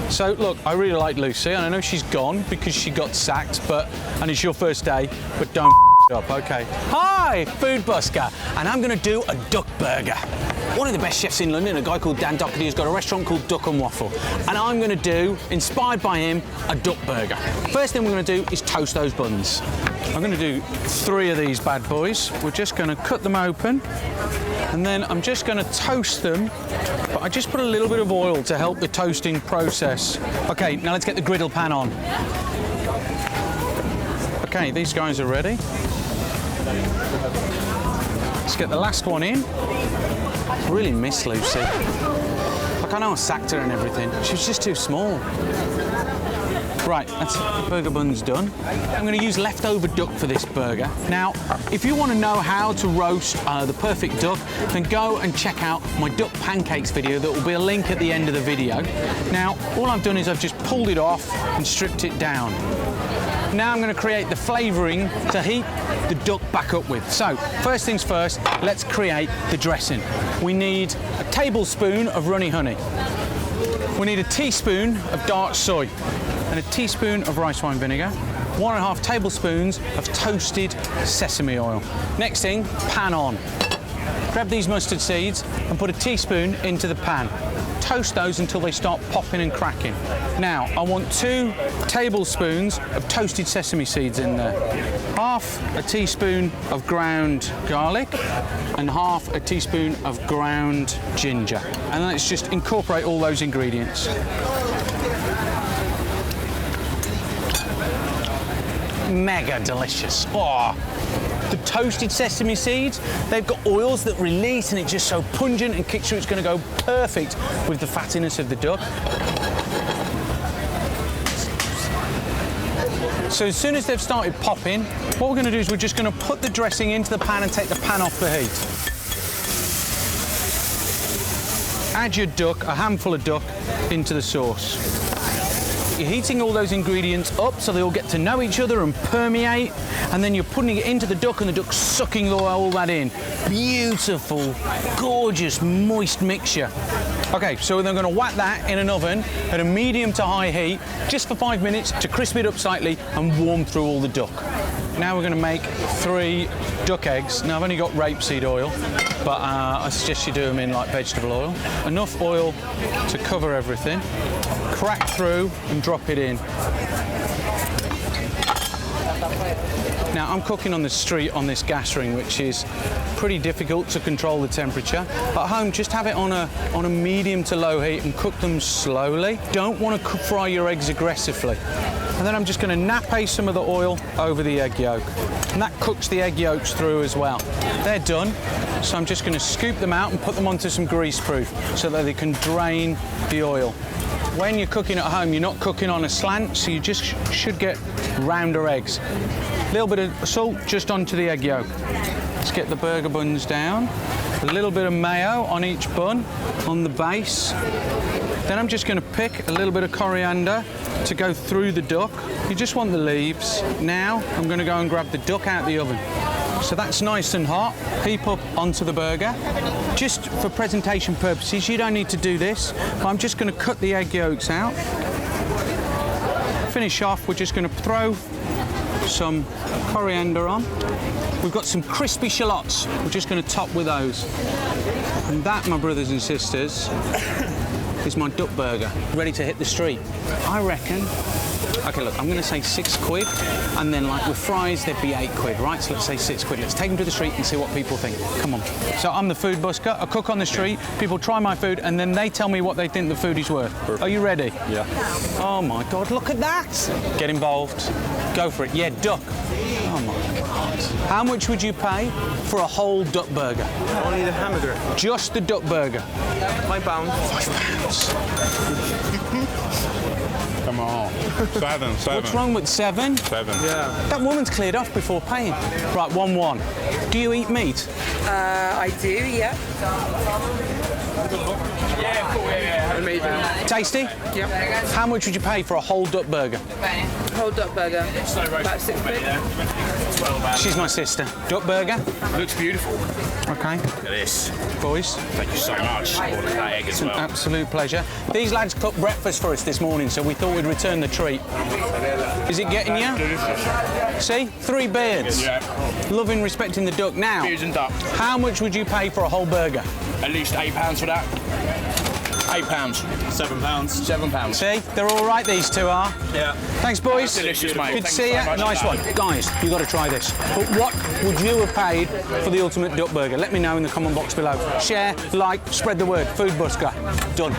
So look, I really like Lucy, and I know she's gone because she got sacked, and it's your first day, but don't up, okay? Hi, food busker, and I'm gonna do a duck burger. One of the best chefs in London, a guy called Dan Doherty, has got a restaurant called Duck Waffle, and I'm gonna do, inspired by him, a duck burger. First thing we're gonna do is toast those buns. I'm gonna do 3 of these bad boys. We're just gonna cut them open, and then I'm just gonna toast them, but I just put a little bit of oil to help the toasting process. Okay, now let's get the griddle pan on. Okay, these guys are ready. Let's get the last one in. I really miss Lucy. Like, I know I sacked her and everything. She was just too small. Right, that's burger buns done. I'm going to use leftover duck for this burger. Now, if you want to know how to roast the perfect duck, then go and check out my duck pancakes video. There will be a link at the end of the video. Now, all I've done is I've just pulled it off and stripped it down. Now I'm going to create the flavouring to heat the duck back up with. So, first things first, let's create the dressing. We need a tablespoon of runny honey. We need a teaspoon of dark soy and a teaspoon of rice wine vinegar, 1.5 tablespoons of toasted sesame oil. Next thing, pan on. Grab these mustard seeds and put a teaspoon into the pan. Toast those until they start popping and cracking. Now, I want 2 tablespoons of toasted sesame seeds in there, 1/2 teaspoon of ground garlic, and 1/2 teaspoon of ground ginger. And then let's just incorporate all those ingredients. Mega delicious. Oh. The toasted sesame seeds, they've got oils that release, and it's just so pungent and kicks through. It's going to go perfect with the fattiness of the duck. So as soon as they've started popping, what we're going to do is we're just going to put the dressing into the pan and take the pan off the heat. Add your duck, a handful of duck, into the sauce. You're heating all those ingredients up so they all get to know each other and permeate, and then you're putting it into the duck and the duck's sucking all that in. Beautiful, gorgeous, moist mixture. Okay, so we're going to whack that in an oven at a medium to high heat just for 5 minutes to crisp it up slightly and warm through all the duck. Now we're going to make 3 duck eggs. Now I've only got rapeseed oil, but I suggest you do them in like vegetable oil. Enough oil to cover everything. Crack through and drop it in. Now I'm cooking on the street on this gas ring, which is pretty difficult to control the temperature. At home, just have it on a medium to low heat and cook them slowly. Don't want to fry your eggs aggressively. And then I'm just going to nappe some of the oil over the egg yolk. And that cooks the egg yolks through as well. They're done, so I'm just going to scoop them out and put them onto some grease proof so that they can drain the oil. When you're cooking at home, you're not cooking on a slant, so you just should get rounder eggs. A little bit of salt just onto the egg yolk. Let's get the burger buns down. A little bit of mayo on each bun, on the base. Then I'm just going to pick a little bit of coriander to go through the duck. You just want the leaves. Now I'm going to go and grab the duck out of the oven. So that's nice and hot. Heap up onto the burger. Just for presentation purposes, you don't need to do this, but I'm just going to cut the egg yolks out. Finish off, we're just going to throw some coriander on. We've got some crispy shallots. We're just going to top with those. And that, my brothers and sisters, is my duck burger, ready to hit the street. I reckon, okay, look, I'm going to say £6, and then like with fries, there'd be £8, right? So let's say £6. Let's take them to the street and see what people think. Come on. So I'm the food busker, I cook on the street, people try my food, and then they tell me what they think the food is worth. Perfect. Are you ready? Yeah. Oh my God, look at that. Get involved. Go for it. Yeah, duck. Oh my God. How much would you pay for a whole duck burger? Only the hamburger. Just the duck burger. £5. £5. Come on. Seven. What's wrong with 7? 7. Yeah. That woman's cleared off before paying. Right, 1-1. Do you eat meat? I do, yeah. Yeah, cool. Yeah. Amazing. Tasty? Yep. How much would you pay for a whole duck burger? Whole duck burger. About £6. She's my sister. Duck burger? Looks beautiful. Okay. Look at this. Boys, Thank you so much. Ordered that egg as well. absolute pleasure. These lads cooked breakfast for us this morning, so we thought we'd return the treat. Is it getting you? See? 3 beards. Yeah. Loving, respecting the duck. Now, Beers and duck. how much would you pay for a whole burger? At least £8 for that. £8. £7. £7. See? They're all right, these two are. Yeah. Thanks, boys. Delicious, mate. Good to Thanks see so you. much Nice for one. that. Guys, you got to try this. But what would you have paid for the ultimate duck burger? Let me know in the comment box below. Share, like, spread the word. Food Busker. Done.